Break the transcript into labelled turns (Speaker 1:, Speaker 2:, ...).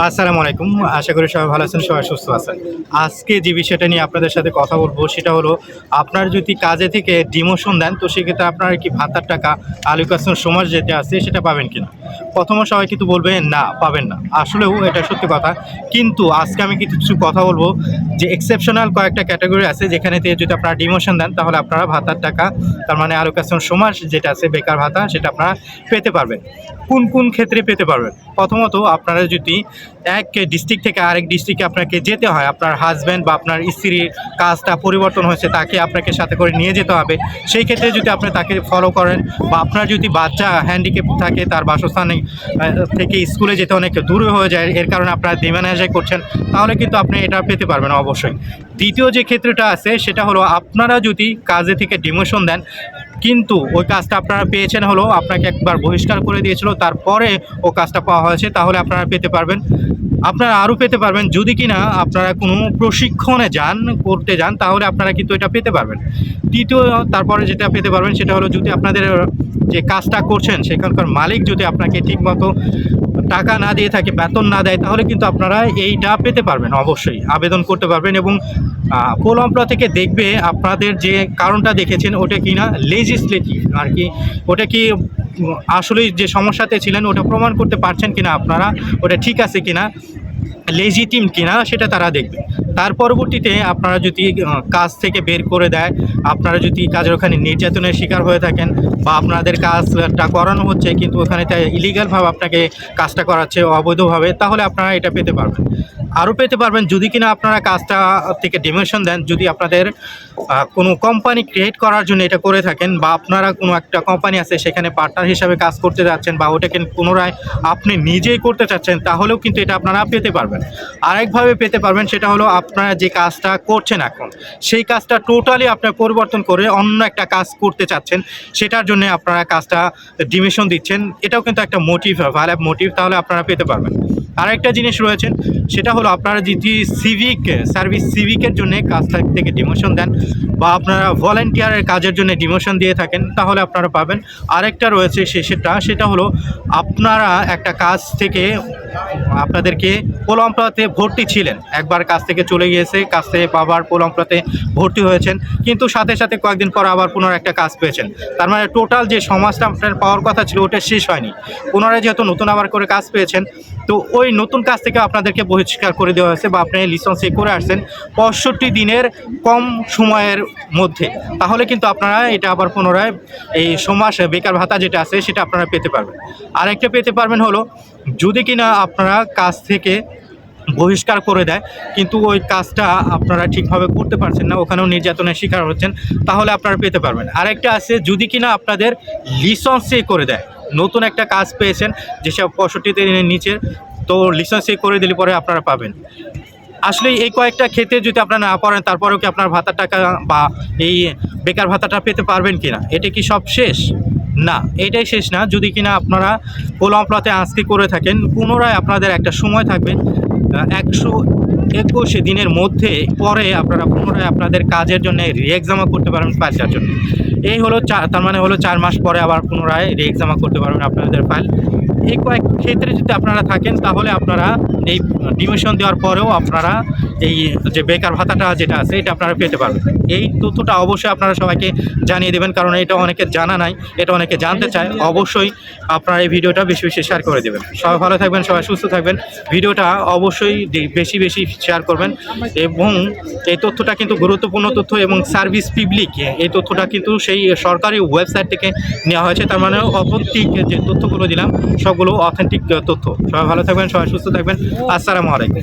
Speaker 1: আসসালামু আলাইকুম। আশা করি সবাই ভালো আছেন, সবাই সুস্থ আছেন। আজকে যে বিষয়টা নিয়ে আপনাদের সাথে কথা বলবো সেটা হলো, আপনার যদি কাজে থেকে ডিমোশন দেন তো সেক্ষেত্রে আপনারা কি ভাতার টাকা, আলোকেশন সমাজ যেটা আছে সেটা পাবেন কিনা? প্রথমে সবাই কিন্তু বলবে না, পাবেন না। আসলেও এটা সত্যি কথা। কিন্তু আজকে আমি কিছু কথা বলবো যে এক্সেপশনাল কয়েকটা ক্যাটাগরি আছে যেখানেতে যদি আপনারা ডিমোশন দেন তাহলে আপনারা ভাতার টাকা, তার মানে আলোকেশন সমাজ যেটা আছে বেকার ভাতা, সেটা আপনারা পেতে পারবেন। কোন কোন ক্ষেত্রে পেতে পারবেন? প্রথমত, আপনারা যদি এক ডিস্ট্রিক্ট থেকে আরেক ডিস্ট্রিক্টে আপনাকে যেতে হয়, আপনার হাজব্যান্ড বা আপনার স্ত্রীর কাজটা পরিবর্তন হয়েছে, তাকে আপনাকে সাথে করে নিয়ে যেতে হবে। সেই ক্ষেত্রে যদি আপনি তাকে ফলো করেন, বা আপনার যদি বাচ্চা হ্যান্ডিক্যাপ থাকে, তার বাসস্থানে থেকে স্কুলে যেতে অনেক দূরে হয়ে যায়, এর কারণে আপনারা ডিমানাইজাই করছেন, তাহলে কিন্তু আপনি এটা পেতে পারবেন অবশ্যই। দ্বিতীয় যে ক্ষেত্রটা আছে সেটা হলো, আপনারা যদি কাজে থেকে ডিমোশন দেন কিন্তু ওই কাজটা আপনারা পেয়েছেন হলো, আপনাকে একবার বহিষ্কার করে দিয়েছিল, তারপরে ও কাজটা পাওয়া হয়েছে, তাহলে আপনারা পেতে পারবেন। আপনারা আরও পেতে পারবেন যদি কিনা আপনারা কোনো প্রশিক্ষণে করতে যান, তাহলে আপনারা কিন্তু এটা পেতে পারবেন। তৃতীয়, তারপরে যেটা পেতে পারবেন সেটা হলো, যদি আপনাদের যে কাজটা করছেন সেখানকার মালিক যদি আপনাকে ঠিকমতো টাকা না দিয়ে থাকে, বেতন না দেয়, তাহলে কিন্তু আপনারা এইটা পেতে পারবেন, অবশ্যই আবেদন করতে পারবেন। এবং পোলম্পরা থেকে দেখবে আপনাদের যে কারণটা দেখেছেন ওটা কি না লেজিসলেটিভ আর কি, ওটা কি আসলেই যে সমস্যাতে ছিলেন ওটা প্রমাণ করতে পারছেন কিনা আপনারা, ওটা ঠিক আছে কিনা, লেজিটিম কিনা, সেটা তারা দেখবে। তার পরবর্তীতে আপনারা যদি কাজ থেকে বের করে দেয়, আপনারা যদি কাজের ওখানে নির্যাতনের শিকার হয়ে থাকেন, বা আপনাদের কাজটা করানো হচ্ছে কিন্তু ওখানে তাই ইলিগালভাবে আপনাকে কাজটা করাচ্ছে অবৈধভাবে, তাহলে আপনারা এটা পেতে পারবেন। আরও পেতে পারবেন যদি কিনা আপনারা কাজটা থেকে ডিমোশন দেন, যদি আপনাদের কোনো কোম্পানি ক্রিয়েট করার জন্য এটা করে থাকেন, বা আপনারা কোনো একটা কোম্পানি আছে সেখানে পার্টনার হিসাবে কাজ করতে যাচ্ছেন, বা ওটাকে পুনরায় আপনি নিজেই করতে চাচ্ছেন, তাহলেও কিন্তু এটা আপনারা পেতে পারবেন। আরেকভাবে পেতে পারবেন, সেটা হলো আপনারা যে কাজটা করছেন এখন, সেই কাজটা টোটালি আপনার পরিবর্তন করে অন্য একটা কাজ করতে চাচ্ছেন, সেটার জন্য আপনারা কাজটা ডিমিশন দিচ্ছেন, এটাও কিন্তু একটা মোটিভ, ভ্যালিড মোটিভ, তাহলে আপনারা পেতে পারবেন। আরেকটা জিনিস রয়েছেন, সেটা হলো আপনারা যদি সিভিকের জন্য কাজটা থেকে ডিমোশন দেন, বা আপনারা ভলেন্টিয়ারের কাজের জন্য ডিমোশন দিয়ে থাকেন, তাহলে আপনারা পাবেন। আরেকটা রয়েছে সেটা হলো, আপনারা একটা কাজ থেকে আপনাদেরকে পোলম্পলাতে ভর্তি ছিলেন, একবার কাজ থেকে চলে গিয়েছে, কাজ থেকে আবার পোলম্পলাতে ভর্তি হয়েছেন, কিন্তু সাথে সাথে কয়েকদিন পর আবার পুনরায় একটা কাজ পেয়েছেন। তার মানে টোটাল যে সমাজটা আপনার পাওয়ার কথা ছিল ওটা শেষ হয়নি, পুনরায় যেহেতু নতুন আবার করে কাজ পেয়েছেন, তো ওই নতুন কাজ থেকে আপনাদেরকে বহিষ্কার করে দেওয়া হয়েছে, বা আপনি লিসেন্সে করে আসছেন 65 দিনের কম সময়ের মধ্যে, তাহলে কিন্তু আপনারা এটা আবার পুনরায় এই সমাজ বেকার ভাতা যেটা আছে সেটা আপনারা পেতে পারবেন। আরেকটা পেতে পারবেন হলো, যদি কিনা আপনারা কাজ থেকে বহিষ্কার করে দেয় কিন্তু ওই কাজটা আপনারা ঠিকভাবে করতে পারছেন না, ওখানেও নির্যাতনের শিকার হচ্ছেন, তাহলে আপনারা পেতে পারবেন। আরেকটা আছে, যদি কিনা আপনাদের লিসেন্সে করে দেয়, নতুন একটা কাজ পেয়েছেন যেসব 65 দিনের নিচে, তো লিসেন্সে করে দিলে পরে আপনারা পাবেন। আসলে এই কয়েকটা ক্ষেত্রে যদি আপনারা না পারেন, তারপরেও কি আপনার ভাতার টাকা বা এই বেকার ভাতাটা পেতে পারবেন কিনা? এটা কি সব শেষ? না, এটাই শেষ না। যদি কিনা আপনারা পোলম্পলাতে আজকে করে থাকেন, পুনরায় আপনাদের একটা সময় থাকবে 121 দিনের মধ্যে, পরে আপনারা পুনরায় আপনাদের কাজের জন্য রিএক্সামও করতে পারবেন ফাইলটার জন্য। এই হলো তার মানে হলো 4 মাস পরে আবার পুনরায় রিএক্সামও করতে পারবেন আপনাদের ফাইল। এই কয়েক ক্ষেত্রে যদি আপনারা থাকেন, তাহলে আপনারা এই ডিমিশন দেওয়ার পরেও আপনারা এই যে বেকার ভাতাটা যেটা আছে এটা আপনারা পেতে পারবেন। এই তথ্যটা অবশ্যই আপনারা সবাইকে জানিয়ে দেবেন, কারণ এটা অনেকের জানা নাই, এটা অনেকে জানতে চায়। অবশ্যই আপনারা এই ভিডিওটা বেশি বেশি শেয়ার করে দেবেন। সবাই ভালো থাকবেন, সবাই সুস্থ থাকবেন। ভিডিওটা অবশ্যই বেশি বেশি শেয়ার করবেন, এবং এই তথ্যটা কিন্তু গুরুত্বপূর্ণ তথ্য, এবং সার্ভিস পাবলিক এই তথ্যটা কিন্তু সেই সরকারি ওয়েবসাইট থেকে নেওয়া হয়েছে, তার মানে অথেন্টিক যে তথ্যগুলো দিলাম সবগুলো অথেন্টিক তথ্য। সবাই ভালো থাকবেন, সবাই সুস্থ থাকবেন। আসসালামু আলাইকুম।